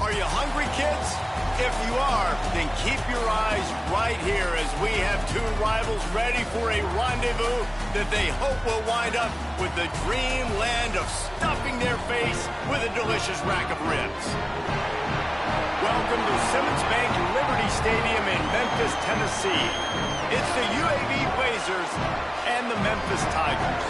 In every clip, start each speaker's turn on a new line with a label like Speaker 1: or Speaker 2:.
Speaker 1: Are you hungry, kids? If you are, then keep your eyes right here as we have two rivals ready for a rendezvous that they hope will wind up with the dreamland of stuffing their face with a delicious rack of ribs. Welcome to Simmons Bank Liberty Stadium in Memphis, Tennessee. It's the UAB Blazers and the Memphis Tigers.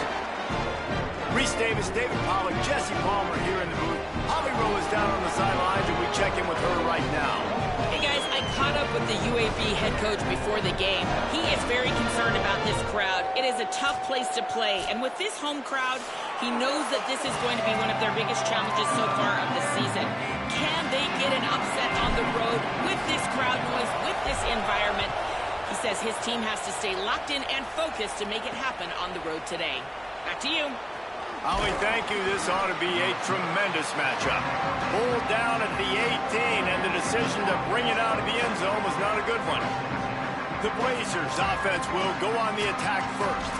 Speaker 1: Reese Davis, David Pollack, Jesse Palmer here in the booth. Holly Rowe is down on the sidelines, and we check in with her right now.
Speaker 2: Hey guys, I caught up with the UAB head coach before the game. He is very concerned about this crowd. It is a tough place to play, and with this home crowd, he knows that this is going to be one of their biggest challenges so far of the season. Can they get an upset on the road with this crowd noise, with this environment? He says his team has to stay locked in and focused to make it happen on the road today. Back to you.
Speaker 1: Holly, thank you. This ought to be a tremendous matchup. Pulled down at the 18, and the decision to bring it out of the end zone was not a good one. The Blazers' offense will go on the attack first.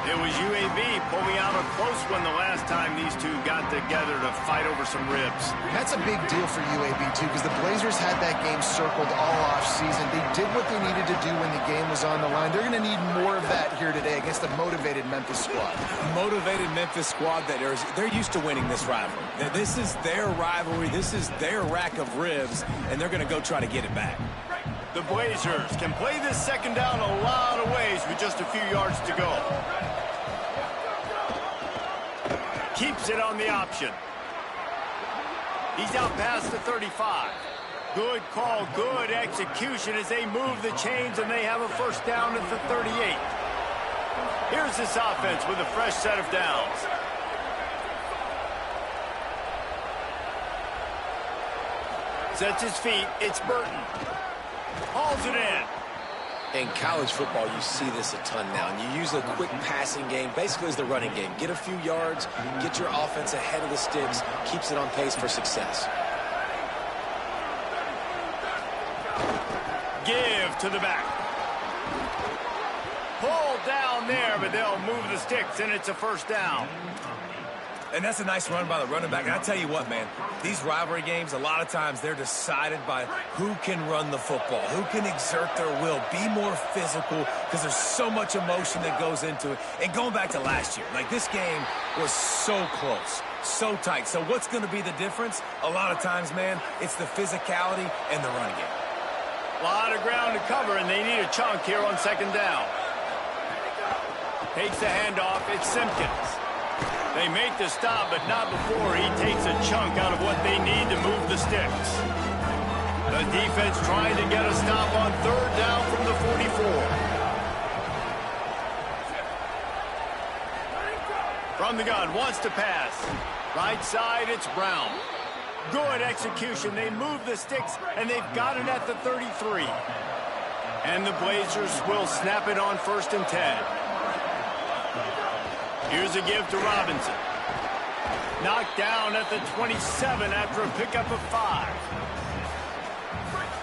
Speaker 1: It was UAB pulling out a close one the last time these two got together to fight over some ribs.
Speaker 3: That's a big deal for UAB, too, because the Blazers had that game circled all off-season. They did what they needed to do when the game was on the line. They're going to need more of that here today against a motivated Memphis squad.
Speaker 4: Motivated Memphis squad they're used to winning this rivalry. This is their rivalry. This is their rack of ribs, and they're going to go try to get it back.
Speaker 1: The Blazers can play this second down a lot of ways with just a few yards to go. Keeps it on the option. He's out past the 35. Good call, good execution as they move the chains and they have a first down at the 38. Here's this offense with a fresh set of downs. Sets his feet, it's Burton. Hauls it in.
Speaker 5: In college football, you see this a ton now, and you use a quick passing game, basically as the running game. Get a few yards, get your offense ahead of the sticks, keeps it on pace for success.
Speaker 1: Give to the back. Pull down there, but they'll move the sticks, and it's a first down.
Speaker 4: And that's a nice run by the running back. And I tell you what, man, these rivalry games, a lot of times they're decided by who can run the football, who can exert their will, be more physical, because there's so much emotion that goes into it. And going back to last year, like this game was so close, so tight. So what's going to be the difference? A lot of times, man, it's the physicality and the running game.
Speaker 1: A lot of ground to cover, and they need a chunk here on second down. Takes the handoff, it's Simpkins. They make the stop, but not before he takes a chunk out of what they need to move the sticks. The defense trying to get a stop on third down from the 44. From the gun, wants to pass. Right side, it's Brown. Good execution. They move the sticks, and they've got it at the 33. And the Blazers will snap it on 1st and 10. Here's a give to Robinson. Knocked down at the 27 after a pickup of 5.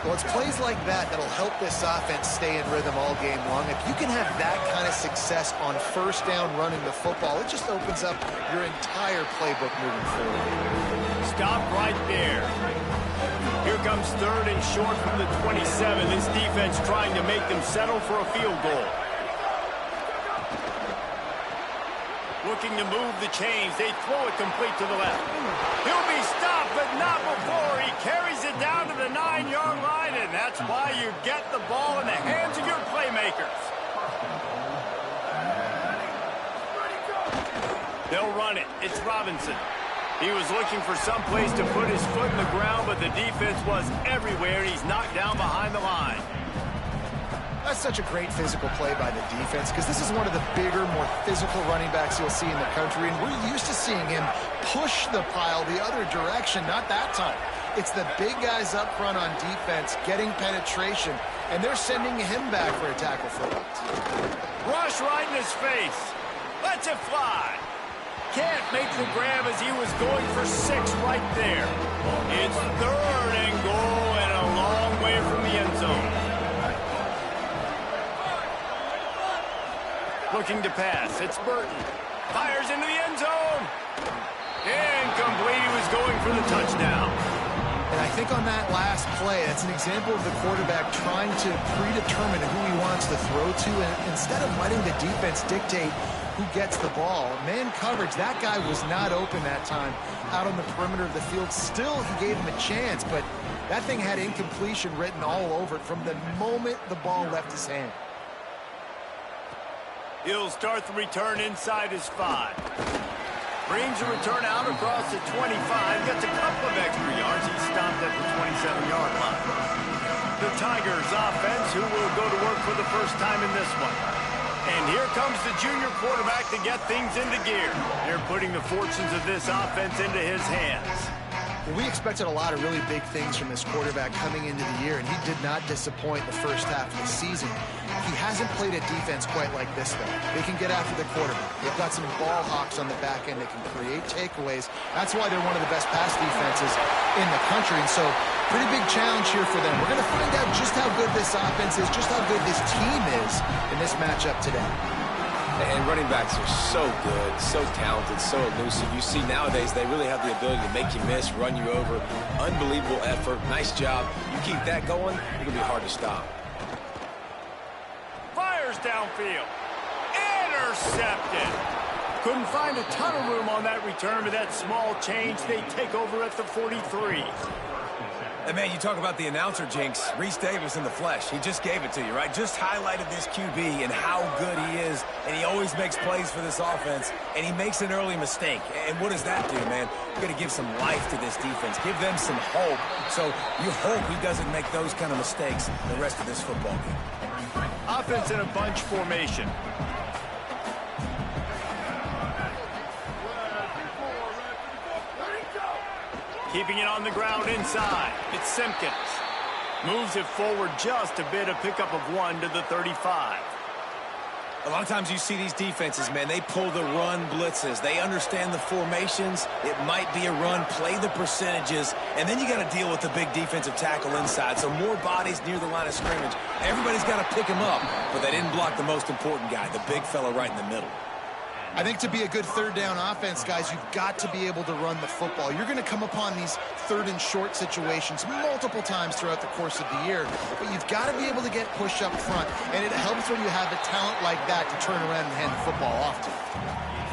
Speaker 3: Well, it's plays like that that'll help this offense stay in rhythm all game long. If you can have that kind of success on first down running the football, it just opens up your entire playbook moving forward.
Speaker 1: Stop right there. Here comes 3rd and short from the 27. This defense trying to make them settle for a field goal. Looking to move the chains. They throw it complete to the left. He'll be stopped, but not before. He carries it down to the 9-yard line, and that's why you get the ball in the hands of your playmakers. They'll run it. It's Robinson. He was looking for some place to put his foot in the ground, but the defense was everywhere. He's knocked down behind the line.
Speaker 3: That's such a great physical play by the defense because this is one of the bigger, more physical running backs you'll see in the country, and we're used to seeing him push the pile the other direction. Not that time. It's the big guys up front on defense getting penetration, and they're sending him back for a tackle for loss.
Speaker 1: Rush right in his face. Lets it fly. Can't make the grab as he was going for 6 right there. It's 3rd and goal and a long way from the end zone. Looking to pass. It's Burton. Fires into the end zone. Incomplete. He was going for the touchdown.
Speaker 3: And I think on that last play, that's an example of the quarterback trying to predetermine who he wants to throw to, and instead of letting the defense dictate who gets the ball. Man coverage, that guy was not open that time out on the perimeter of the field. Still, he gave him a chance, but that thing had incompletion written all over it from the moment the ball left his hand.
Speaker 1: He'll start the return inside his 5. Brings a return out across the 25. Gets a couple of extra yards. He stopped at the 27-yard line. The Tigers offense, who will go to work for the first time in this one. And here comes the junior quarterback to get things into gear. They're putting the fortunes of this offense into his hands.
Speaker 3: Well, we expected a lot of really big things from this quarterback coming into the year, and he did not disappoint the first half of the season. He hasn't played a defense quite like this, though. They can get after the quarterback. They've got some ball hawks on the back end. They can create takeaways. That's why they're one of the best pass defenses in the country, and so pretty big challenge here for them. We're going to find out just how good this offense is, just how good this team is in this matchup today.
Speaker 5: And running backs are so good, so talented, so elusive. You see nowadays they really have the ability to make you miss, run you over. Unbelievable effort. Nice job. You keep that going, it'll be hard to stop.
Speaker 1: Fires downfield. Intercepted. Couldn't find a ton of room on that return with that small change. They take over at the 43.
Speaker 4: And, man, you talk about the announcer jinx. Reese Davis in the flesh. He just gave it to you, right? Just highlighted this QB and how good he is. And he always makes plays for this offense. And he makes an early mistake. And what does that do, man? You got to give some life to this defense. Give them some hope. So you hope he doesn't make those kind of mistakes the rest of this football game.
Speaker 1: Offense in a bunch formation. Keeping it on the ground inside. It's Simpkins. Moves it forward just a bit, a pickup of 1 to the 35.
Speaker 4: A lot of times you see these defenses, man, they pull the run blitzes. They understand the formations. It might be a run, play the percentages, and then you got to deal with the big defensive tackle inside. So more bodies near the line of scrimmage. Everybody's got to pick him up, but they didn't block the most important guy, the big fella right in the middle.
Speaker 3: I think to be a good third down offense, guys, you've got to be able to run the football. You're going to come upon these third and short situations multiple times throughout the course of the year, but you've got to be able to get push up front, and it helps when you have a talent like that to turn around and hand the football off to.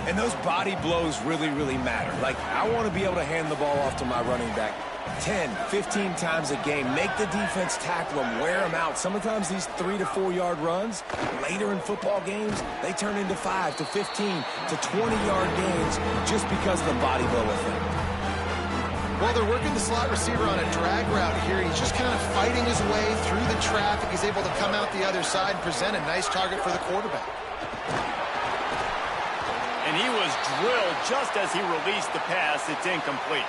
Speaker 4: And those body blows really, really matter. Like, I want to be able to hand the ball off to my running back 10, 15 times a game. Make the defense tackle them, wear them out. Sometimes these 3 to 4 yard runs, later in football games, they turn into 5 to 15 to 20-yard gains just because of the body blow effect.
Speaker 3: Well, they're working the slot receiver on a drag route here. He's just kind of fighting his way through the traffic. He's able to come out the other side and present a nice target for the quarterback.
Speaker 1: And he was drilled just as he released the pass. It's incomplete.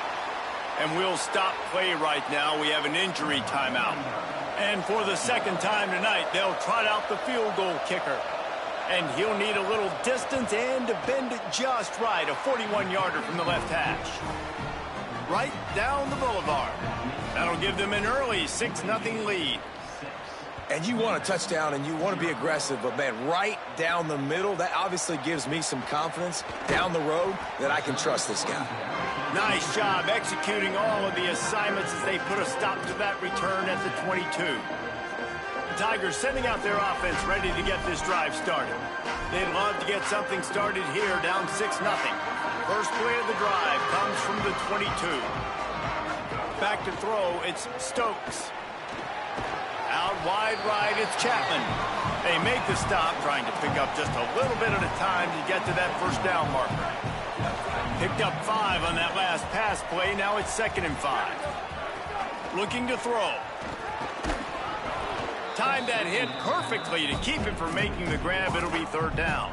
Speaker 1: And we'll stop play right now. We have an injury timeout. And for the second time tonight, they'll trot out the field goal kicker. And he'll need a little distance and to bend it just right. A 41-yarder from the left hash. Right down the boulevard. That'll give them an early 6-0 lead.
Speaker 4: And you want a touchdown and you want to be aggressive, but, man, right down the middle, that obviously gives me some confidence down the road that I can trust this guy.
Speaker 1: Nice job executing all of the assignments as they put a stop to that return at the 22. The Tigers sending out their offense ready to get this drive started. They'd love to get something started here, down 6-0. First play of the drive comes from the 22. Back to throw, it's Stokes. Out wide right, it's Chapman. They make the stop, trying to pick up just a little bit at a time to get to that first down marker. Picked up 5 on that last pass play. Now it's 2nd and 5. Looking to throw. Timed that hit perfectly to keep him from making the grab. It'll be 3rd down.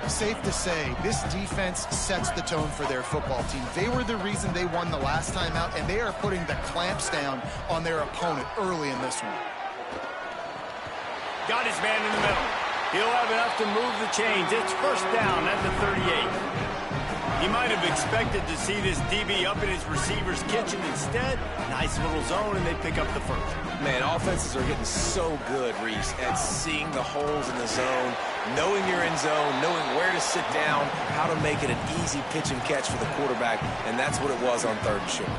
Speaker 3: Safe to say, this defense sets the tone for their football team. They were the reason they won the last time out, and they are putting the clamps down on their opponent early in this one.
Speaker 1: Got his man in the middle. He'll have enough to move the chains. It's 1st down at the 38. He might have expected to see this DB up in his receiver's kitchen. Instead, nice little zone, and they pick up the first.
Speaker 4: Man, offenses are getting so good, Reese, at seeing the holes in the zone, knowing you're in zone, knowing where to sit down, how to make it an easy pitch and catch for the quarterback, and that's what it was on 3rd and short.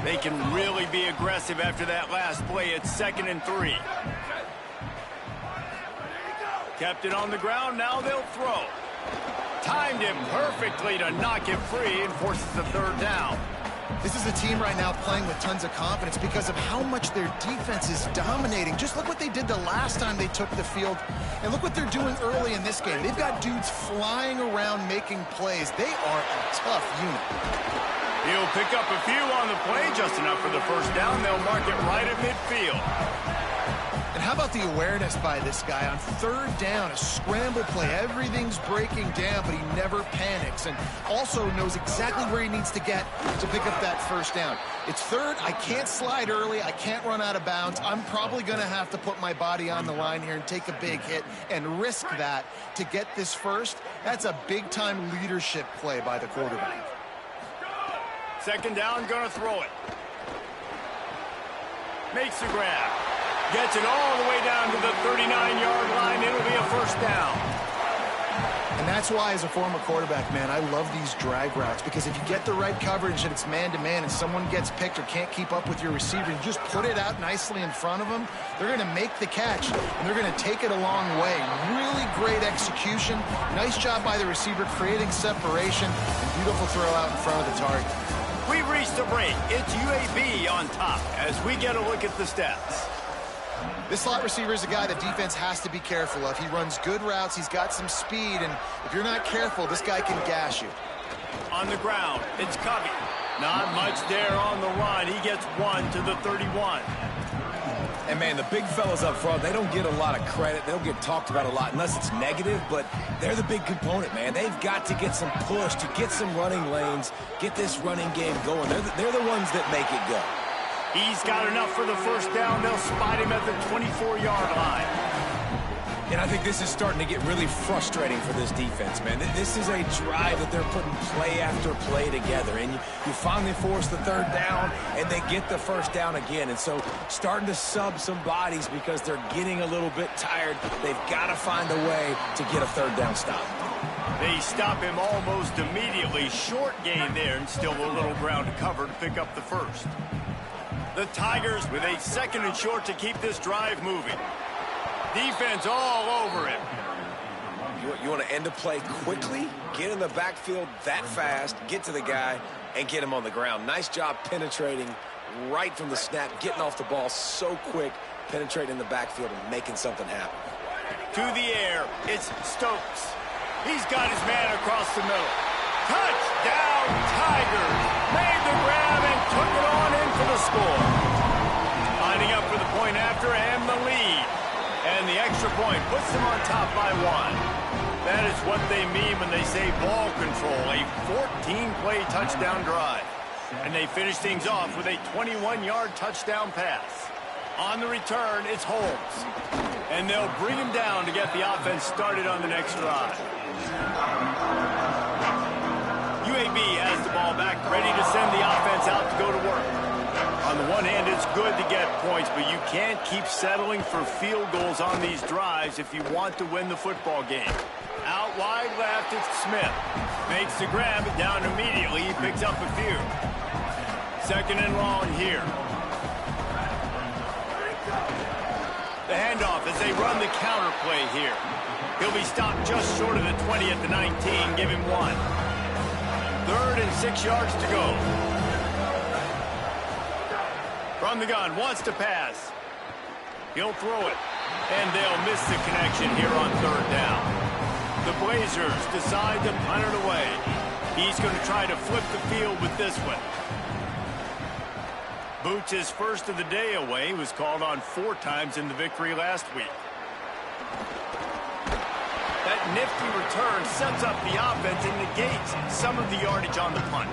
Speaker 1: They can really be aggressive after that last play. It's 2nd and 3. Kept it on the ground. Now they'll throw. Timed it perfectly to knock it free and forces the 3rd down.
Speaker 3: This is a team right now playing with tons of confidence because of how much their defense is dominating. Just look what they did the last time they took the field, and look what they're doing early in this game. They've got dudes flying around making plays. They are a tough unit.
Speaker 1: He'll pick up a few on the play, just enough for the 1st down. They'll mark it right at midfield.
Speaker 3: And how about the awareness by this guy on 3rd down, a scramble play. Everything's breaking down, but he never panics and also knows exactly where he needs to get to pick up that 1st down. It's 3rd. I can't slide early. I can't run out of bounds. I'm probably going to have to put my body on the line here and take a big hit and risk that to get this 1st. That's a big-time leadership play by the quarterback.
Speaker 1: 2nd down, going to throw it. Makes the grab. Gets it all the way down to the 39-yard line. It'll be a 1st down.
Speaker 3: And that's why, as a former quarterback, man, I love these drag routes, because if you get the right coverage and it's man-to-man and someone gets picked or can't keep up with your receiver, you just put it out nicely in front of them, they're going to make the catch, and they're going to take it a long way. Really great execution. Nice job by the receiver creating separation, and beautiful throw out in front of the target.
Speaker 1: We've reached a break. It's UAB on top as we get a look at the stats.
Speaker 3: This slot receiver is a guy the defense has to be careful of. He runs good routes. He's got some speed, and if you're not careful, this guy can gash you.
Speaker 1: On the ground, it's Covey. Not much there on the run. He gets 1 to the 31.
Speaker 4: And, man, the big fellas up front, they don't get a lot of credit. They don't get talked about a lot unless it's negative, but they're the big component, man. They've got to get some push, to get some running lanes, get this running game going. They're the ones that make it go.
Speaker 1: He's got enough for the 1st down. They'll spot him at the 24-yard line.
Speaker 4: And I think this is starting to get really frustrating for this defense, man. This is a drive that they're putting play after play together. And you finally force the 3rd down, and they get the 1st down again. And so starting to sub some bodies because they're getting a little bit tired. They've got to find a way to get a 3rd down stop.
Speaker 1: They stop him almost immediately. Short gain there, and still a little ground to cover to pick up the 1st. The Tigers with a 2nd and short to keep this drive moving. Defense all over him.
Speaker 5: You want to end a play quickly, get in the backfield that fast, get to the guy, and get him on the ground. Nice job penetrating right from the snap, getting off the ball so quick, penetrating the backfield and making something happen.
Speaker 1: To the air, it's Stokes. He's got his man across the middle. Touchdown, Tigers! Made the grab and took it on in for the score. Lining up for the point after and the lead. And the extra point puts them on top by 1. That is what they mean when they say ball control, a 14-play touchdown drive. And they finish things off with a 21-yard touchdown pass. On the return, it's Holmes. And they'll bring him down to get the offense started on the next drive. UAB has the ball back, ready to send the offense out to go to work. On the one hand, it's good to get points, but you can't keep settling for field goals on these drives if you want to win the football game. Out wide left, it's Smith. Makes the grab, down immediately. He picks up a few. 2nd and long here. The handoff as they run the counter play here. He'll be stopped just short of the 20 at the 19. Give him 1. 3rd and 6 yards to go. From the gun, wants to pass. He'll throw it. And they'll miss the connection here on 3rd down. The Blazers decide to punt it away. He's going to try to flip the field with this one. Boots' first of the day away, was called on 4 times in the victory last week. That nifty return sets up the offense and negates some of the yardage on the punt.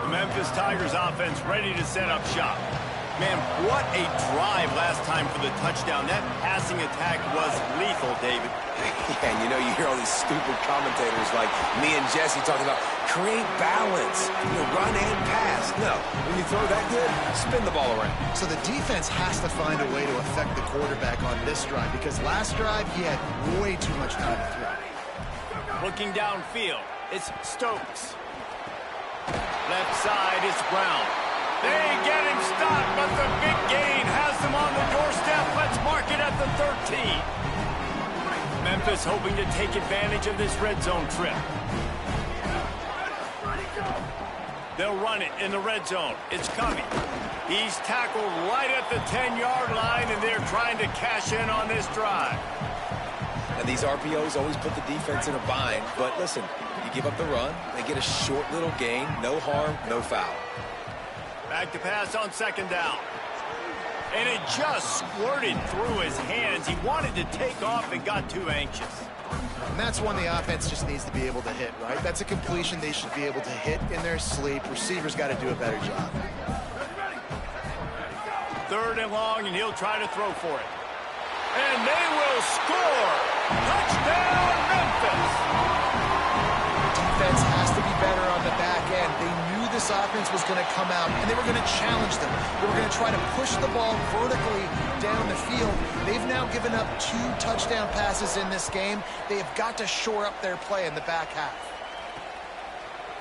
Speaker 1: The Memphis Tigers offense ready to set up shop. Man, what a drive last time for the touchdown. That passing attack was lethal, David.
Speaker 5: Yeah, and you hear all these stupid commentators like me and Jesse talking about create balance, run and pass. No, when you throw that good, spin the ball around.
Speaker 3: So the defense has to find a way to affect the quarterback on this drive, because last drive he had way too much time to throw.
Speaker 1: Looking downfield, it's Stokes. Left side is Brown. They get him stopped, but the big gain has them on the doorstep. Let's mark it at the 13. Memphis hoping to take advantage of this red zone trip. They'll run it in the red zone. It's coming. He's tackled right at the 10-yard line, and they're trying to cash in on this drive.
Speaker 5: And these RPOs always put the defense in a bind. But listen, you give up the run, they get a short little gain. No harm, no foul.
Speaker 1: Back to pass on second down. And it just squirted through his hands. He wanted to take off and got too anxious.
Speaker 3: And that's one the offense just needs to be able to hit, right? That's a completion they should be able to hit in their sleep. Receivers got to do a better job.
Speaker 1: Third and long, and he'll try to throw for it. And they will score! Touchdown, Memphis!
Speaker 3: Defense has to be better on the back end. They knew this offense was going to come out, and they were going to challenge them. They were going to try to push the ball vertically down the field. They've now given up 2 touchdown passes in this game. They have got to shore up their play in the back half.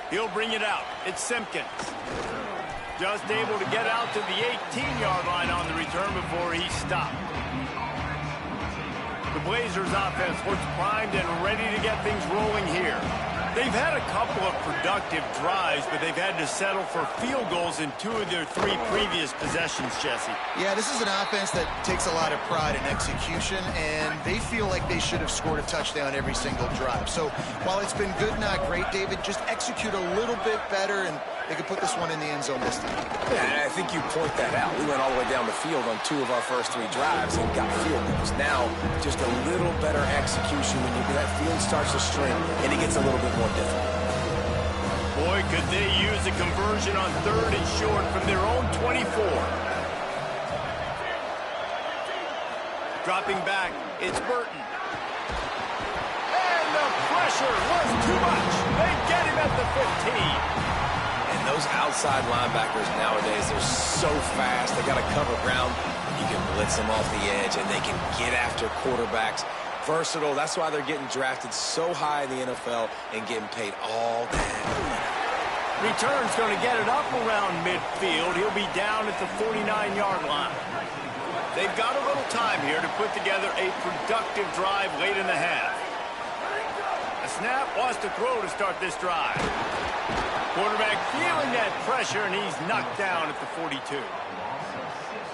Speaker 1: He'll bring it out. It's Simpkins. Just able to get out to the 18-yard line on the return before he stopped. The Blazers offense looks primed and ready to get things rolling here. They've had a couple of productive drives, but they've had to settle for field goals in 2 of their 3 previous possessions, Jesse.
Speaker 3: Yeah, this is an offense that takes a lot of pride in execution, and they feel like they should have scored a touchdown every single drive. So while it's been good, not great, David, just execute a little bit better, and they could put this one in the end zone this time.
Speaker 5: Yeah, and I think you point that out. We went all the way down the field on 2 of our first 3 drives and got field goals. Now, just a little better execution when that field starts to string, and it gets a little bit more difficult.
Speaker 1: Boy, could they use a conversion on 3rd and short from their own 24. Dropping back, it's Burton. And the pressure was too much. They get him at the 15.
Speaker 5: And those outside linebackers nowadays, they're so fast. They got to cover ground. You can blitz them off the edge, and they can get after quarterbacks. Versatile. That's why they're getting drafted so high in the NFL and getting paid all that.
Speaker 1: Return's going to get it up around midfield. He'll be down at the 49-yard line. They've got a little time here to put together a productive drive late in the half. A snap wants to throw to start this drive. Quarterback feeling that pressure, and he's knocked down at the 42.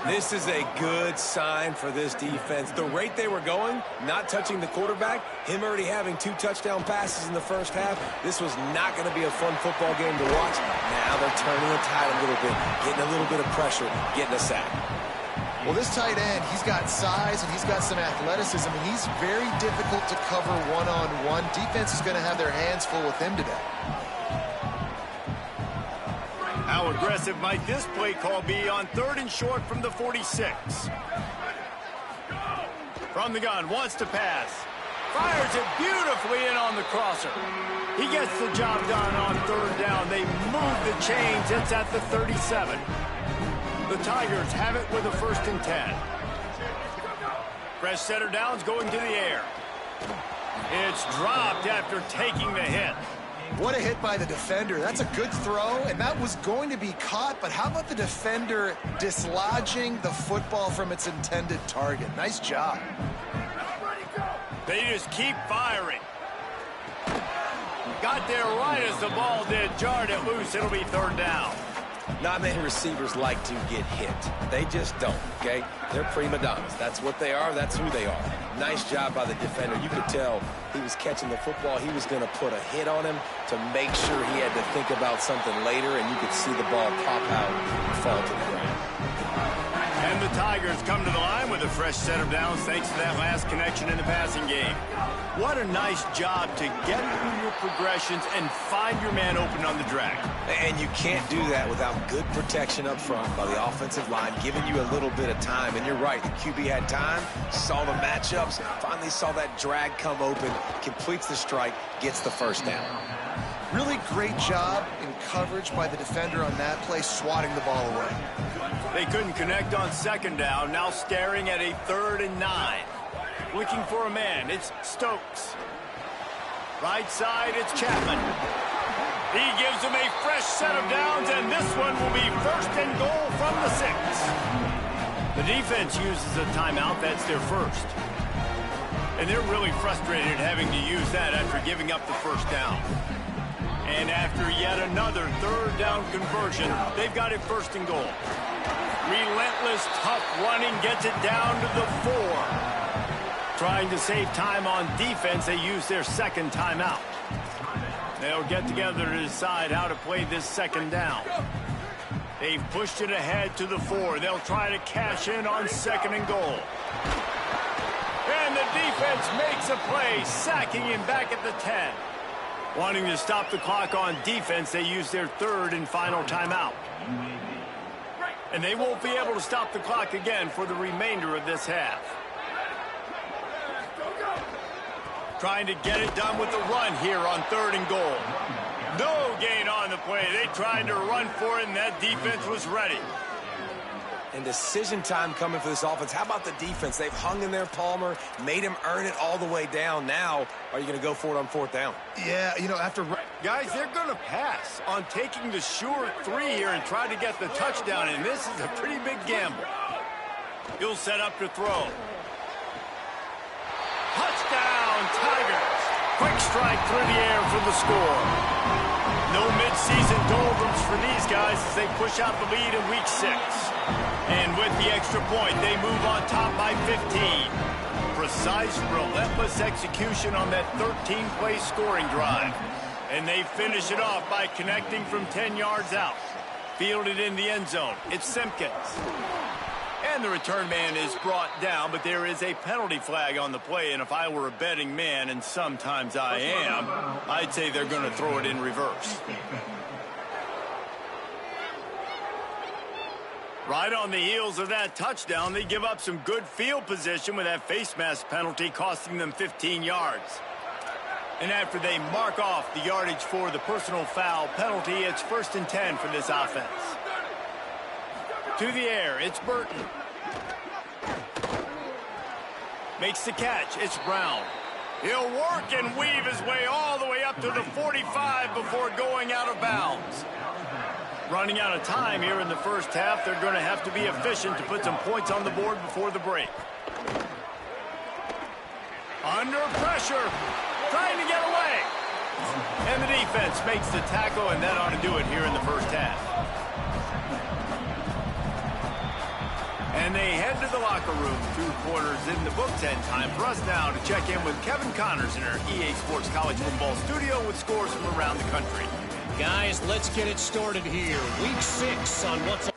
Speaker 5: This is a good sign for this defense. The rate they were going, not touching the quarterback, him already having 2 touchdown passes in the first half, this was not going to be a fun football game to watch. Now they're turning the tide a little bit, getting a little bit of pressure, getting a sack.
Speaker 3: Well, this tight end, he's got size and he's got some athleticism, and he's very difficult to cover one-on-one. Defense is going to have their hands full with him today.
Speaker 1: How aggressive might this play call be on 3rd and short from the 46? From the gun, wants to pass. Fires it beautifully in on the crosser. He gets the job done on 3rd down. They move the chains. It's at the 37. The Tigers have it with a 1st and 10. Fresh setter downs going to the air. It's dropped after taking the hit.
Speaker 3: What a hit by the defender. That's a good throw, and that was going to be caught, but how about the defender dislodging the football from its intended target? Nice job.
Speaker 1: They just keep firing. Got there right as the ball did. Jarred it loose. It'll be 3rd down.
Speaker 5: Not many receivers like to get hit. They just don't, okay? They're prima donnas. That's what they are. That's who they are. Nice job by the defender. You could tell he was catching the football. He was going to put a hit on him to make sure he had to think about something later, and you could see the ball pop out and fall to the ground.
Speaker 1: And the Tigers come to the line with a fresh set of downs thanks to that last connection in the passing game. What a nice job to get through your progressions and find your man open on the drag.
Speaker 5: And you can't do that without good protection up front by the offensive line, giving you a little bit of time. And you're right, the QB had time, saw the matchups, finally saw that drag come open, completes the strike, gets the 1st down.
Speaker 3: Really great job in coverage by the defender on that play, swatting the ball away.
Speaker 1: They couldn't connect on 2nd down, now staring at a 3rd and 9. Looking for a man, it's Stokes. Right side, it's Chapman. He gives them a fresh set of downs, and this one will be first and goal from the 6. The defense uses a timeout. That's their first. And they're really frustrated having to use that after giving up the first down. And after yet another third down conversion, they've got it first and goal. Relentless, tough running gets it down to the 4. Trying to save time on defense, they use their second timeout. They'll get together to decide how to play this second down. They've pushed it ahead to the 4. They'll try to cash in on second and goal. And the defense makes a play, sacking him back at the 10. Wanting to stop the clock on defense, they use their third and final timeout. And they won't be able to stop the clock again for the remainder of this half. Trying to get it done with the run here on third and goal. No gain on the play. They tried to run for it, and that defense was ready.
Speaker 5: And decision time coming for this offense. How about the defense? They've hung in there, Palmer, made him earn it all the way down. Now, are you going to go for it on fourth down?
Speaker 3: Yeah, you know, after...
Speaker 1: Guys, they're going to pass on taking the sure 3 here and try to get the touchdown, and this is a pretty big gamble. He'll set up to throw. Touchdown, Tigers. Quick strike through the air for the score. No midseason doldrums for these guys as they push out the lead in week 6. And with the extra point, they move on top by 15. Precise, relentless execution on that 13-play scoring drive. And they finish it off by connecting from 10 yards out. Fielded in the end zone. It's Simpkins. And the return man is brought down, but there is a penalty flag on the play, and if I were a betting man, and sometimes I am, I'd say they're going to throw it in reverse. Right on the heels of that touchdown, they give up some good field position with that face mask penalty costing them 15 yards. And after they mark off the yardage for the personal foul penalty, it's first and 10 for this offense. To the air, it's Burton. Makes the catch, it's Brown. He'll work and weave his way all the way up to the 45 before going out of bounds. Running out of time here in the first half, they're going to have to be efficient to put some points on the board before the break. Under pressure, trying to get away. And the defense makes the tackle, and that ought to do it here in the first half. And they head to the locker room, 2 quarters in the books, and time for us now to check in with Kevin Connors in our EA Sports College Football studio with scores from around the country.
Speaker 6: Guys, let's get it started here. Week 6 on what's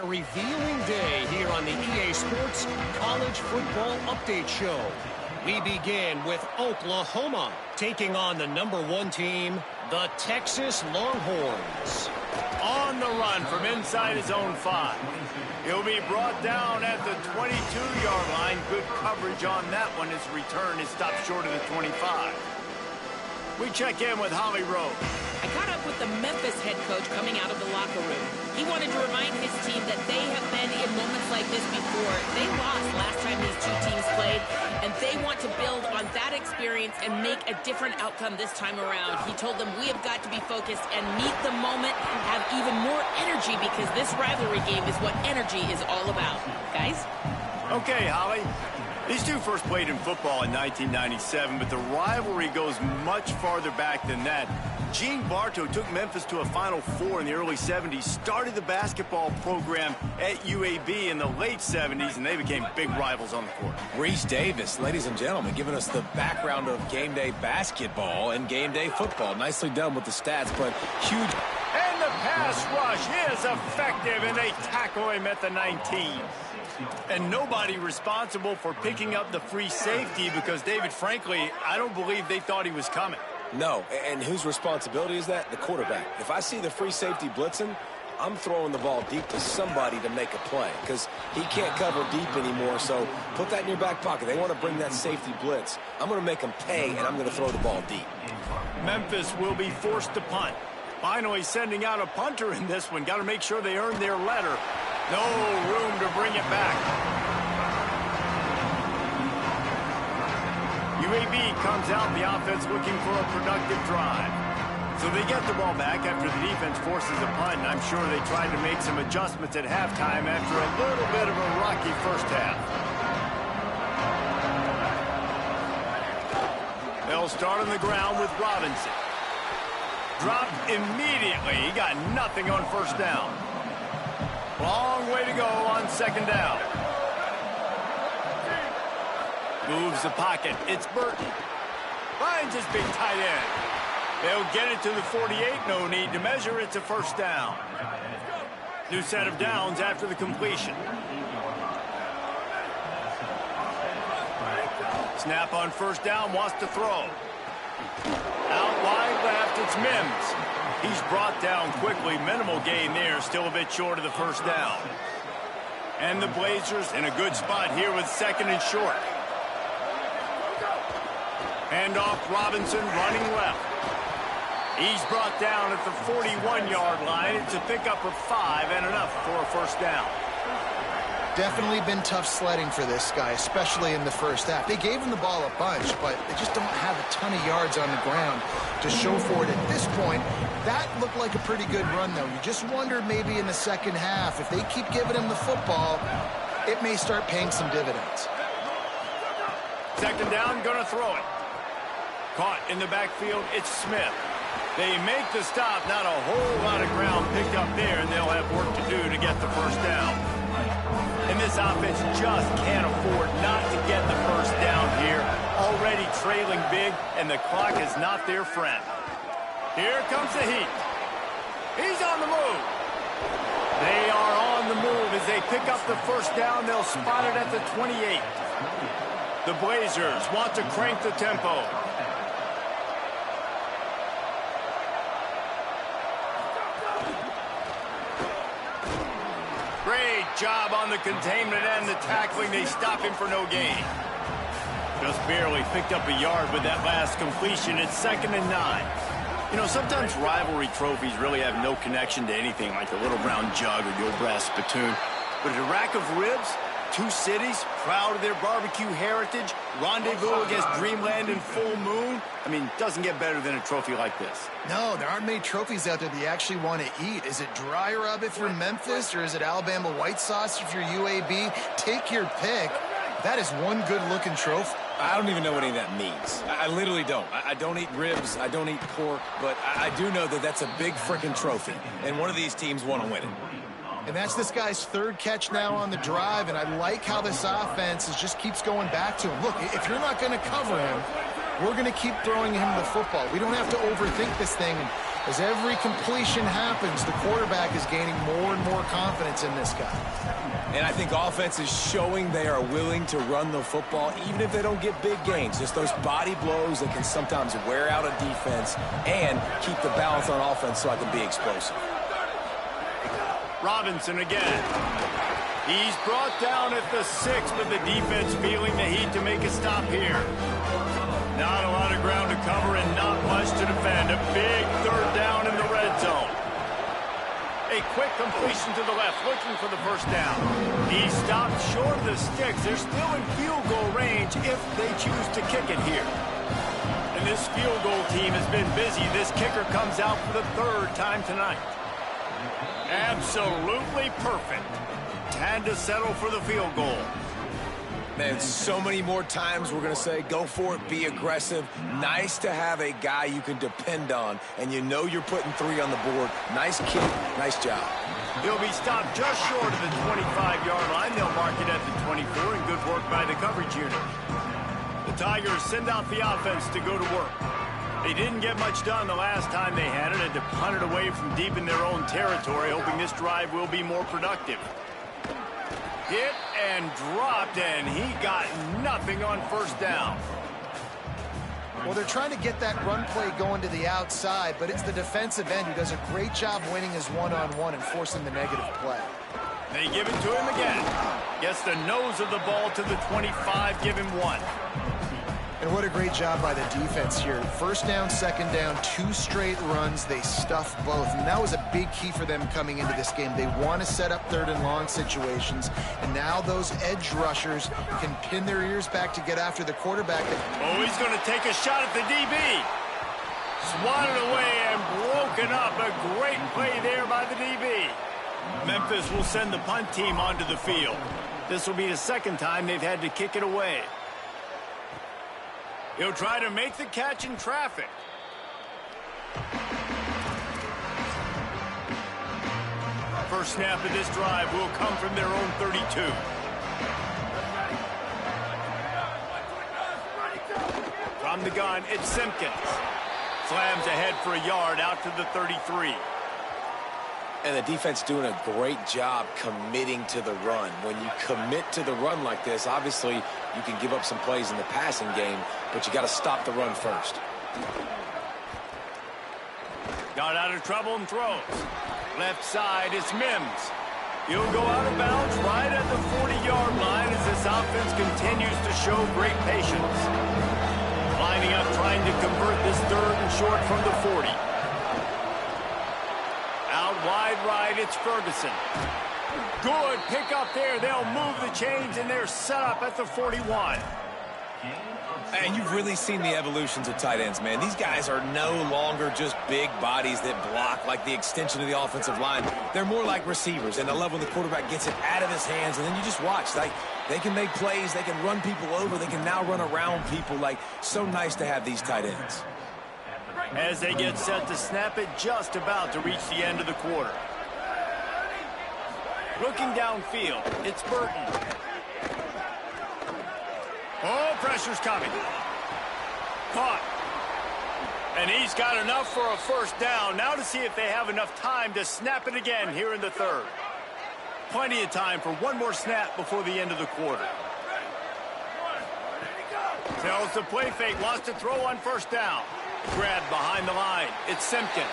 Speaker 6: A revealing day here on the EA Sports College Football Update Show. We begin with Oklahoma taking on the #1 team, the Texas Longhorns.
Speaker 1: On the run from inside his own 5. He'll be brought down at the 22-yard line. Good coverage on that one. His return is stopped short of the 25. We check in with Holly Rowe.
Speaker 2: I caught up with the Memphis head coach coming out of the locker room. He wanted to remind his team that they have been in moments like this before. They lost last time these two teams played, and they want to build on that experience and make a different outcome this time around. He told them, we have got to be focused and meet the moment, have even more energy, because this rivalry game is what energy is all about. Guys?
Speaker 1: Okay, Holly. These two first played in football in 1997, but the rivalry goes much farther back than that. Gene Bartow took Memphis to a Final Four in the early 70s, started the basketball program at UAB in the late 70s, and they became big rivals on the court.
Speaker 5: Reese Davis, ladies and gentlemen, giving us the background of game day basketball and game day football. Nicely done with the stats, but huge.
Speaker 1: And the pass rush is effective, and they tackle him at the 19. And nobody responsible for picking up the free safety because, David, frankly, I don't believe they thought he was coming.
Speaker 5: No, and whose responsibility is that? The quarterback. If I see the free safety blitzing, I'm throwing the ball deep to somebody to make a play because he can't cover deep anymore, so put that in your back pocket. They want to bring that safety blitz. I'm going to make them pay, and I'm going to throw the ball deep.
Speaker 1: Memphis will be forced to punt. Finally sending out a punter in this one. Got to make sure they earn their letter. No room to bring it back. UAB comes out, the offense looking for a productive drive. So they get the ball back after the defense forces a punt, and I'm sure they tried to make some adjustments at halftime after a little bit of a rocky first half. They'll start on the ground with Robinson. Dropped immediately. He got nothing on first down. Long way to go on second down. Moves the pocket. It's Burton. Finds his big tight end. They'll get it to the 48. No need to measure. It's a first down. New set of downs after the completion. Snap on first down. Wants to throw. Out wide left. It's Mims. He's brought down quickly. Minimal gain there. Still a bit short of the first down. And the Blazers in a good spot here with second and short. Hand off Robinson running left. He's brought down at the 41-yard line. It's a pickup of 5 and enough for a first down.
Speaker 3: Definitely been tough sledding for this guy, especially in the first half. They gave him the ball a bunch, but they just don't have a ton of yards on the ground to show for it at this point. That looked like a pretty good run, though. You just wonder maybe in the second half, if they keep giving him the football, it may start paying some dividends.
Speaker 1: Second down, gonna throw it. Caught in the backfield, it's Smith. They make the stop, not a whole lot of ground picked up there, and they'll have work to do to get the first down. And this offense just can't afford not to get the first down here. Already trailing big, and the clock is not their friend. Here comes the heat. He's on the move. They are on the move as they pick up the first down. They'll spot it at the 28. The Blazers want to crank the tempo. Great job on the containment and the tackling. They stop him for no gain. Just barely picked up a yard with that last completion. It's 2nd and 9. You know, sometimes rivalry trophies really have no connection to anything like the little brown jug or the old brass spittoon. But a rack of ribs, two cities, proud of their barbecue heritage, rendezvous against Dreamland and Full Moon. I mean, doesn't get better than a trophy like this.
Speaker 3: No, there aren't many trophies out there that you actually want to eat. Is it dry rub if you're Memphis, or is it Alabama white sauce if you're UAB? Take your pick. That is one good-looking trophy.
Speaker 5: I don't even know what any of that means. I literally don't. I don't eat ribs. I don't eat pork. But I do know that that's a big freaking trophy. And one of these teams want to win it.
Speaker 3: And that's this guy's third catch now on the drive, and I like how this offense just keeps going back to him. Look, if you're not going to cover him, we're going to keep throwing him the football. We don't have to overthink this thing. And As every completion happens, the quarterback is gaining more and more confidence in this guy.
Speaker 4: And I think offense is showing they are willing to run the football, even if they don't get big gains. Just those body blows that can sometimes wear out a defense and keep the balance on offense so I can be explosive.
Speaker 1: Robinson again. He's brought down at the 6, but the defense feeling the heat to make a stop here. Not a lot of ground to cover and not much to defend. A big 3rd down in the red zone. A quick completion to the left, looking for the 1st down. He stopped short of the sticks. They're still in field goal range if they choose to kick it here. And this field goal team has been busy. This kicker comes out for the 3rd time tonight. Absolutely perfect. Time to settle for the field goal.
Speaker 4: Man, so many more times we're going to say, go for it, be aggressive. Nice to have a guy you can depend on, and you know you're putting 3 on the board. Nice kick, nice job.
Speaker 1: He'll be stopped just short of the 25-yard line. They'll mark it at the 24, and good work by the coverage unit. The Tigers send out the offense to go to work. They didn't get much done the last time they had it, and to punt it away from deep in their own territory, hoping this drive will be more productive. Hit and dropped, and he got nothing on 1st down.
Speaker 3: Well, they're trying to get that run play going to the outside, but it's the defensive end who does a great job winning his one-on-one and forcing the negative play.
Speaker 1: They give it to him again. Gets the nose of the ball to the 25, give him 1.
Speaker 3: And what a great job by the defense here. 1st down, 2nd down, 2 straight runs. They stuffed both. And that was a big key for them coming into this game. They want to set up 3rd and long situations. And now those edge rushers can pin their ears back to get after the quarterback.
Speaker 1: Oh, he's going to take a shot at the DB. Swatted away and broken up. A great play there by the DB. Memphis will send the punt team onto the field. This will be the 2nd time they've had to kick it away. He'll try to make the catch in traffic. First snap of this drive will come from their own 32. From the gun, it's Simpkins. Slams ahead for a yard out to the 33.
Speaker 5: And the defense doing a great job committing to the run. When you commit to the run like this, obviously you can give up some plays in the passing game, but you got to stop the run first.
Speaker 1: Got out of trouble and throws. Left side, it's Mims. He'll go out of bounds right at the 40-yard line as this offense continues to show great patience. Lining up, trying to convert this 3rd and short from the 40. Out wide right, it's Ferguson. Good pick up there. They'll move the chains, and they're set up at the 41.
Speaker 4: And you've really seen the evolutions of tight ends, man. These guys are no longer just big bodies that block like the extension of the offensive line. They're more like receivers, and the level the quarterback gets it out of his hands, and then you just watch. Like, they can make plays. They can run people over. They can now run around people. Like, so nice to have these tight ends.
Speaker 1: As they get set to snap it, just about to reach the end of the quarter. Looking downfield, it's Burton. Oh, pressure's coming. Caught. And he's got enough for a 1st down. Now to see if they have enough time to snap it again here in the 3rd. Plenty of time for one more snap before the end of the quarter. Tells the play fake, wants to throw on 1st down. Grabbed behind the line. It's Simpkins.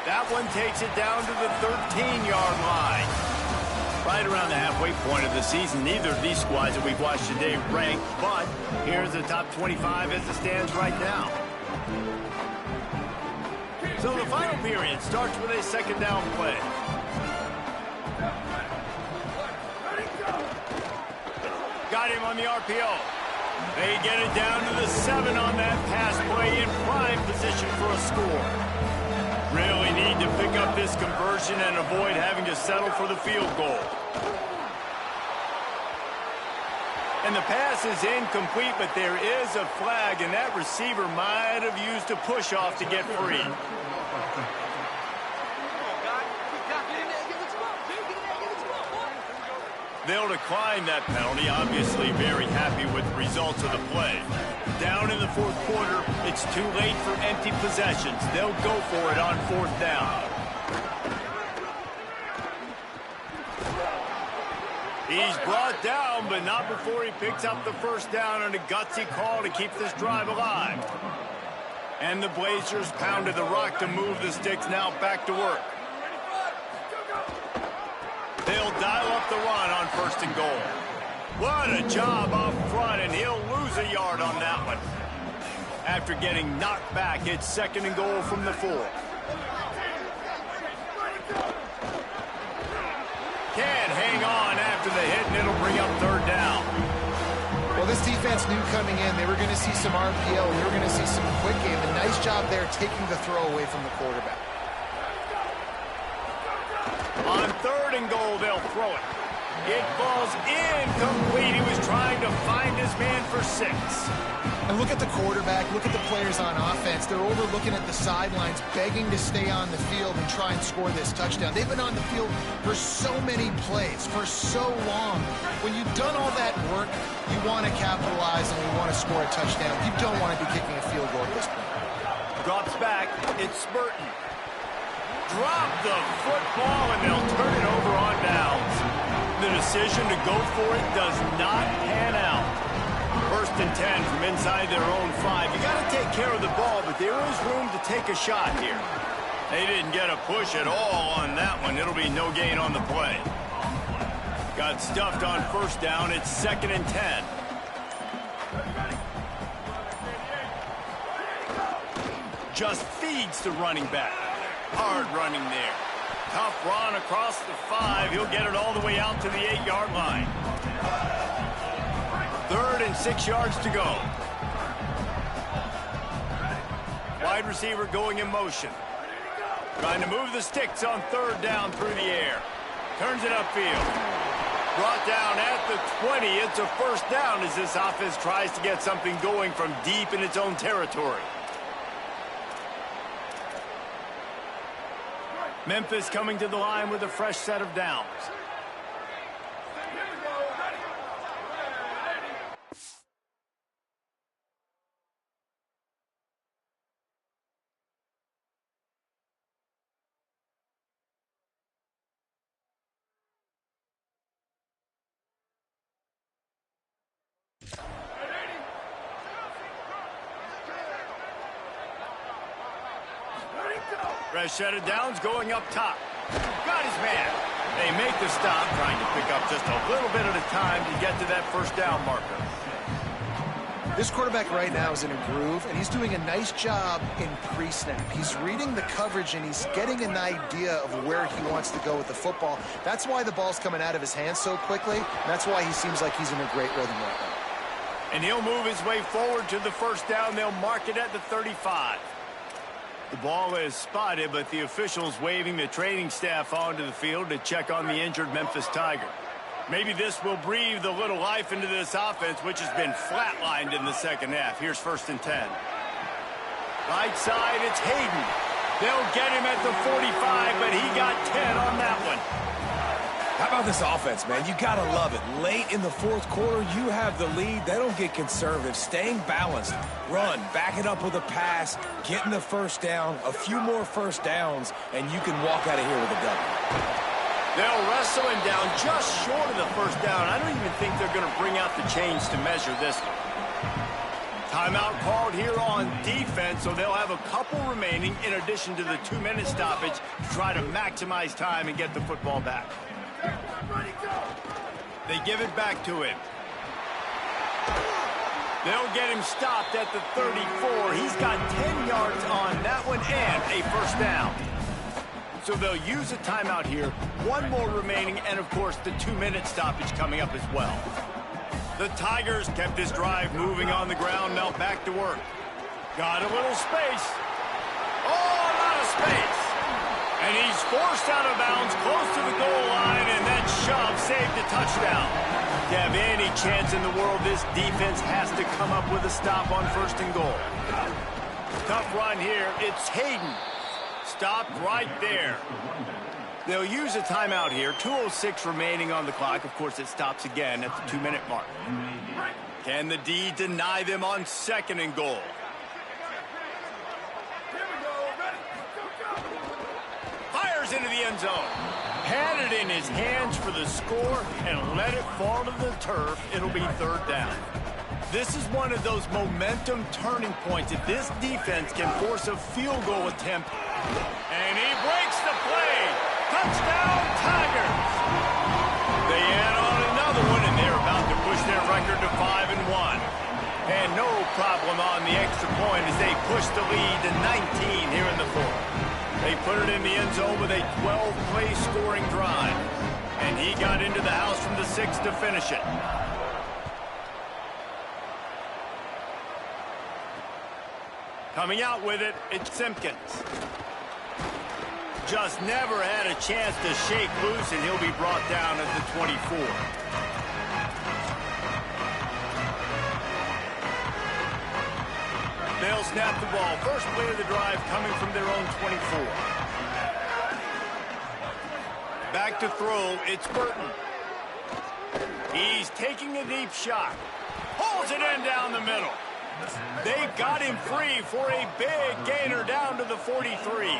Speaker 1: That one takes it down to the 13-yard line. Right around the halfway point of the season, neither of these squads that we've watched today rank, but here's the top 25 as it stands right now. So the final period starts with a 2nd down play. Got him on the RPO. They get it down to the 7 on that pass play in prime position for a score. Really need to pick up this conversion and avoid having to settle for the field goal. And the pass is incomplete, but there is a flag, and that receiver might have used a push-off to get free. They'll decline that penalty, obviously very happy with the results of the play. down in the fourth quarter. It's too late for empty possessions. They'll go for it on fourth down. He's brought down, but not before he picks up the first down on a gutsy call to keep this drive alive. And the Blazers pounded the rock to move the sticks, now back to work. They'll dial up the run on first and goal. What a job up front, and he'll lose a yard on that one. After getting knocked back, it's second and goal from the 4. Can't hang on after the hit, and it'll bring up third down.
Speaker 3: Well, this defense knew coming in they were going to see some RPO. They were going to see some quick game. A nice job there taking the throw away from the quarterback.
Speaker 1: On third and goal, they'll throw it. It falls incomplete. He was trying to find his man for 6.
Speaker 3: And look at the quarterback. Look at the players on offense. They're overlooking at the sidelines, begging to stay on the field and try and score this touchdown. They've been on the field for so many plays, for so long. When you've done all that work, you want to capitalize and you want to score a touchdown. You don't want to be kicking a field goal at this point.
Speaker 1: Drops back. It's Spurton. Drop the football, and they'll turn it over on downs. The decision to go for it does not pan out. First and 10 from inside their own 5. You got to take care of the ball, but there is room to take a shot here. They didn't get a push at all on that one. It'll be no gain on the play. Got stuffed on first down. It's second and 10. Just feeds the running back. Hard running there. Tough run across the 5. He'll get it all the way out to the 8-yard line. Third and 6 yards to go. Wide receiver going in motion. Trying to move the sticks on third down through the air. Turns it upfield. Brought down at the 20. It's a first down as this offense tries to get something going from deep in its own territory. Memphis coming to the line with a fresh set of downs. Fresh set of downs going up top. Got his man. They make the stop, trying to pick up just a little bit at a time to get to that first down marker.
Speaker 3: This quarterback right now is in a groove, and he's doing a nice job in pre-snap. He's reading the coverage, and he's getting an idea of where he wants to go with the football. That's why the ball's coming out of his hands so quickly, and that's why he seems like he's in a great rhythm right now.
Speaker 1: And he'll move his way forward to the first down. They'll mark it at the 35. The ball is spotted, but the officials waving the training staff onto the field to check on the injured Memphis Tiger. Maybe this will breathe a little life into this offense, which has been flatlined in the second half. Here's first and 10. Right side, it's Hayden. They'll get him at the 45, but he got 10 on that one.
Speaker 4: How about this offense, man? You got to love it. Late in the fourth quarter, you have the lead. They don't get conservative. Staying balanced. Run, back it up with a pass, getting the first down, a few more first downs, and you can walk out of here with a W.
Speaker 1: They'll wrestle him down just short of the first down. I don't even think they're going to bring out the chains to measure this one. Timeout called here on defense, so they'll have a couple remaining in addition to the 2-minute stoppage to try to maximize time and get the football back. They give it back to him. They'll get him stopped at the 34. He's got 10 yards on that one and a first down. So they'll use a timeout here. One more remaining, and of course the 2-minute stoppage coming up as well. The Tigers kept this drive moving on the ground. Now back to work. Got a little space. Oh, a lot of space. And he's forced out of bounds close to the goal line, and that shove saved a touchdown. To have any chance in the world, this defense has to come up with a stop on first and goal. Tough run here. It's Hayden. Stopped right there. They'll use a timeout here. 2:06 remaining on the clock. Of course, it stops again at the 2-minute mark. Can the D deny them on 2nd and goal? Fires into the end zone. Had it in his hands for the score and let it fall to the turf. It'll be 3rd down. This is one of those momentum turning points. If this defense can force a field goal attempt, and he breaks the play. Touchdown, Tigers! They add on another one, and they're about to push their record to 5-1. And no problem on the extra point as they push the lead to 19 here in the 4th. They put it in the end zone with a 12-play scoring drive. And he got into the house from the 6 to finish it. Coming out with it, it's Simpkins. Just never had a chance to shake loose, and he'll be brought down at the 24. They'll snap the ball. First play of the drive coming from their own 24. Back to throw, it's Burton. He's taking a deep shot. Pulls it in down the middle. They got him free for a big gainer down to the 43.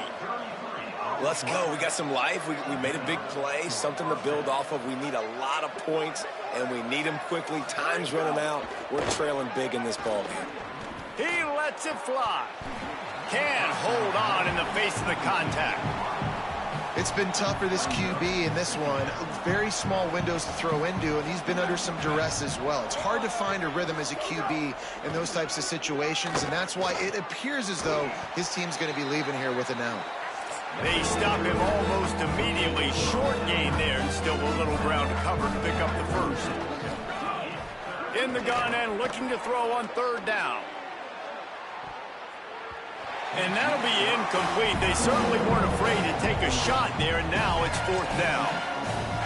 Speaker 5: Let's go. We got some life. We made a big play, something to build off of. We need a lot of points, and we need them quickly. Time's running out. We're trailing big in this ball game.
Speaker 1: He lets it fly. Can't hold on in the face of the contact.
Speaker 3: It's been tough for this QB in this one. Very small windows to throw into, and he's been under some duress as well. It's hard to find a rhythm as a QB in those types of situations, and that's why it appears as though his team's going to be leaving here with an out.
Speaker 1: They stop him almost immediately. Short gain there, and still a little ground to cover to pick up the first. In the gun and looking to throw on 3rd down. And that'll be incomplete. They certainly weren't afraid to take a shot there, and now it's 4th down.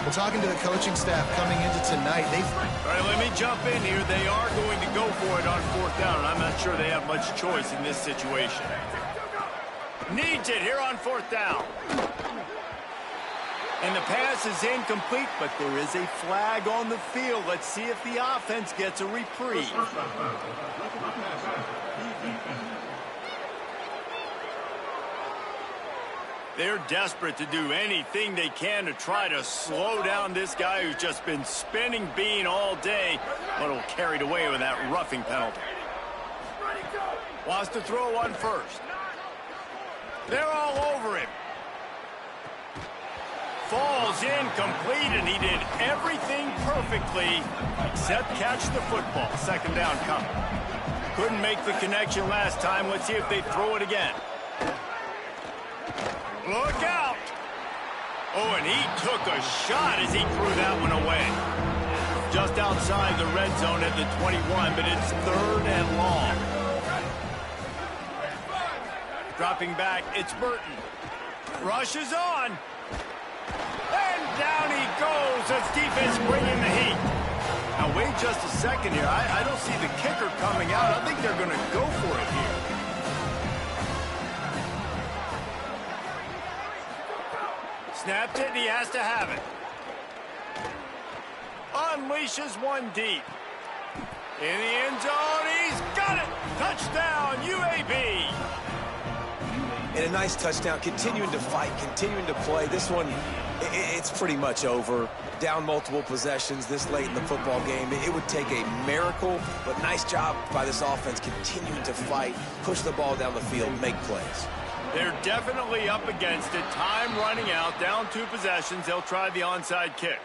Speaker 3: Well, talking to the coaching staff coming into tonight,
Speaker 1: All right, let me jump in here. They are going to go for it on 4th down, and I'm not sure they have much choice in this situation. Needs it here on 4th down. And the pass is incomplete, but there is a flag on the field. Let's see if the offense gets a reprieve. They're desperate to do anything they can to try to slow down this guy who's just been spinning bean all day, but will carried away with that roughing penalty. Wants to throw on 1st. They're all over him. Falls incomplete, and he did everything perfectly except catch the football. 2nd down coming. Couldn't make the connection last time. Let's see if they throw it again. Look out! Oh, and he took a shot as he threw that one away. Just outside the red zone at the 21, but it's 3rd and long. Dropping back, it's Burton. Rushes on. And down he goes as defense bringing the heat. Now, wait just a second here. I don't see the kicker coming out. I think they're going to go for it here. Snapped it, and he has to have it. Unleashes one deep. In the end zone, he's got it! Touchdown, UAB!
Speaker 5: And a nice touchdown, continuing to fight, continuing to play. This one, it's pretty much over. Down multiple possessions this late in the football game. It would take a miracle, but nice job by this offense continuing to fight, push the ball down the field, make plays.
Speaker 1: They're definitely up against it. Time running out, down 2 possessions. They'll try the onside kick.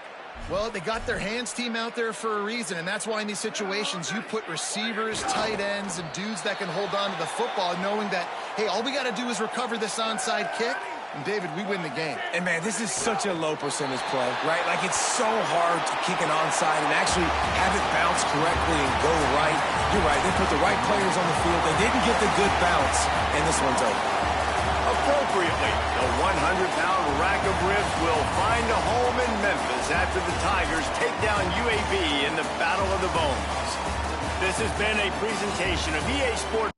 Speaker 3: Well, they got their hands team out there for a reason, and that's why in these situations you put receivers, tight ends, and dudes that can hold on to the football, knowing that, hey, all we got to do is recover this onside kick, and David, we win the game.
Speaker 5: And, man, this is such a low percentage play, right? Like, it's so hard to kick an onside and actually have it bounce correctly and go right. You're right. They put the right players on the field. They didn't get the good bounce, and this one's over.
Speaker 1: Appropriately, the 100-pound rack of ribs will find a home in Memphis after the Tigers take down UAB in the Battle of the Bones. This has been a presentation of EA Sports.